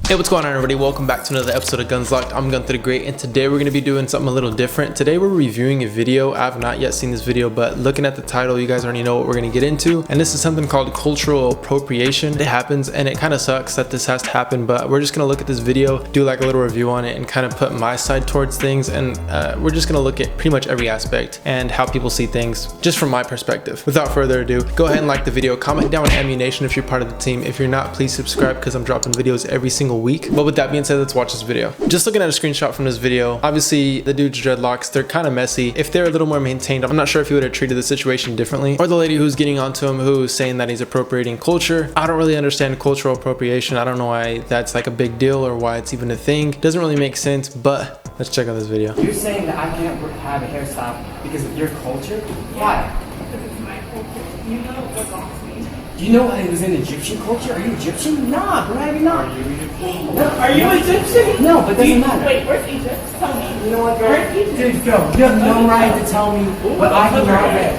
Hey, what's going on everybody? Welcome back to another episode of Guns Locked. I'm Gunther the Great, and today we're going to be doing something a little different. Today we're reviewing a video. I have not yet seen this video, but looking at the title, you guys already know what we're going to get into. And this is something called cultural appropriation. It happens, and it kind of sucks that this has to happen, but we're just going to look at this video, do like a little review on it, and kind of put my side towards things. And we're just going to look at pretty much every aspect and how people see things, just from my perspective. Without further ado, go ahead and like the video, comment down ammunition if you're part of the team. If you're not, please subscribe because I'm dropping videos every single week. But with that being said, let's watch this video. Just looking at a screenshot from this video, obviously the dude's dreadlocks, they're kind of messy. If they're a little more maintained, I'm not sure if he would have treated the situation differently. Or the lady who's getting onto him, who's saying that he's appropriating culture. I don't really understand cultural appropriation. I don't know why that's like a big deal or why it's even a thing. Doesn't really make sense, but let's check out this video. You're saying that I can't have a hairstyle because of your culture? Why? Because it's my culture. You know what box me. Do you know it was in Egyptian culture? Are you Egyptian? Nah, bro, you're not. Are you Egyptian? No, but it doesn't matter. Wait, where's Egypt? Tell me. You know what, girl? Where's Egypt? Dude, go. You have no right to tell me what I cannot wear.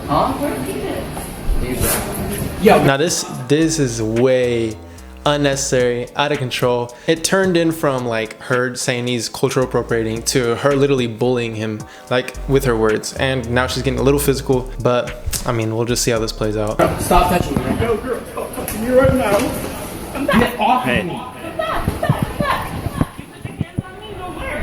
Huh? Where's Egypt? Yo. Now this is way unnecessary, out of control. It turned in from like her saying he's cultural appropriating to her literally bullying him like with her words, and now she's getting a little physical, but I mean, we'll just see how this plays out. Stop touching me. Yo, girl, stop touching me right now. Come back. Get off of me. Come back. Come back. You put your hands on me, don't worry.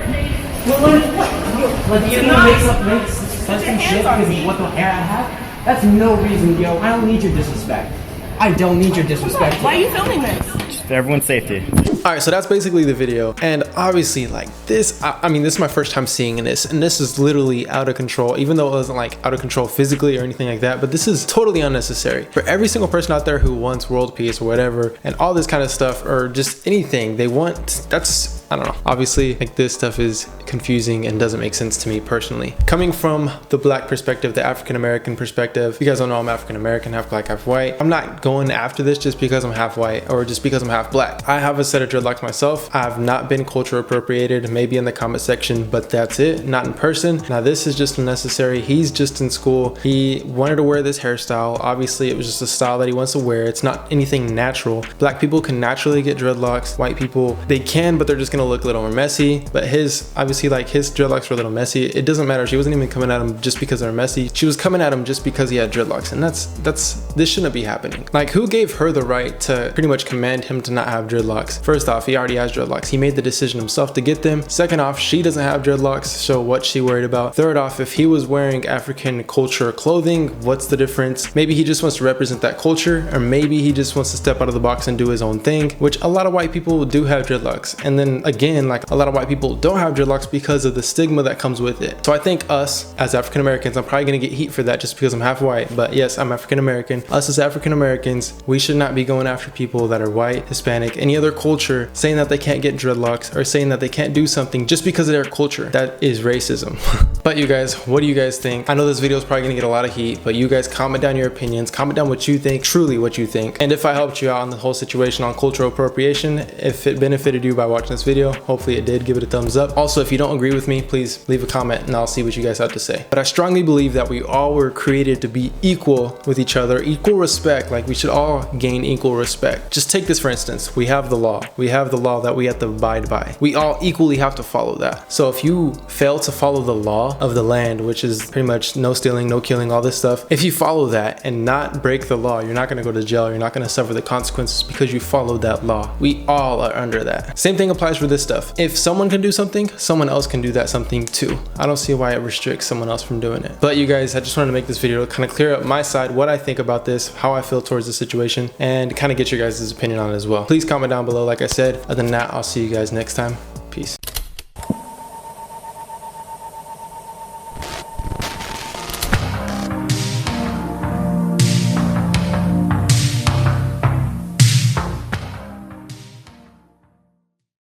Like, you're gonna make some shit because of what the hair I have? That's no reason, yo. I don't need your disrespect. I don't need your disrespect. Why are you filming this? For everyone's safety. All right, so that's basically the video, and obviously like this, I mean, this is my first time seeing this, and this is literally out of control, even though it wasn't like out of control physically or anything like that, but this is totally unnecessary. For every single person out there who wants world peace or whatever, and all this kind of stuff, or just anything they want, that's, I don't know. Obviously, like, this stuff is confusing and doesn't make sense to me personally. Coming from the black perspective, the African-American perspective, you guys don't know I'm African-American, half black, half white. I'm not going after this just because I'm half white or just because I'm half black. I have a set of dreadlocks myself. I have not been culture appropriated, maybe in the comment section, but that's it, not in person. Now this is just unnecessary. He's just in school. He wanted to wear this hairstyle. Obviously, it was just a style that he wants to wear. It's not anything natural. Black people can naturally get dreadlocks. White people, they can, but they're just gonna look a little more messy. But his, obviously, like, his dreadlocks were a little messy. It doesn't matter. She wasn't even coming at him just because they're messy. She was coming at him just because he had dreadlocks, and this shouldn't be happening. Like, who gave her the right to pretty much command him to not have dreadlocks? First off, he already has dreadlocks. He made the decision himself to get them. Second off, she doesn't have dreadlocks, so what's she worried about? Third off, if he was wearing African culture clothing, what's the difference? Maybe he just wants to represent that culture, or maybe he just wants to step out of the box and do his own thing, which a lot of white people do have dreadlocks. And then again, like, a lot of white people don't have dreadlocks because of the stigma that comes with it. So I think us as African Americans, I'm probably gonna get heat for that just because I'm half white, but yes, I'm African American. Us as African Americans, we should not be going after people that are white, Hispanic, any other culture, saying that they can't get dreadlocks or saying that they can't do something just because of their culture. That is racism. But you guys, what do you guys think? I know this video is probably gonna get a lot of heat, but you guys comment down your opinions, comment down what you think, truly what you think. And if I helped you out on the whole situation on cultural appropriation, if it benefited you by watching this video, hopefully it did, give it a thumbs up. Also, if you don't agree with me, please leave a comment and I'll see what you guys have to say. But I strongly believe that we all were created to be equal with each other, equal respect. Like, we should all gain equal respect. Just take this for instance. We have the law. We have the law that we have to abide by. We all equally have to follow that. So if you fail to follow the law of the land, which is pretty much no stealing, no killing, all this stuff, if you follow that and not break the law, you're not going to go to jail. You're not going to suffer the consequences because you followed that law. We all are under that. Same thing applies for this stuff. If someone can do something, someone else can do that something too. I don't see why it restricts someone else from doing it. But you guys, I just wanted to make this video to kind of clear up my side, what I think about this, how I feel towards the situation, and kind of get your guys' opinion on it as well. Please comment down below, like I said. Other than that, I'll see you guys next time. Peace.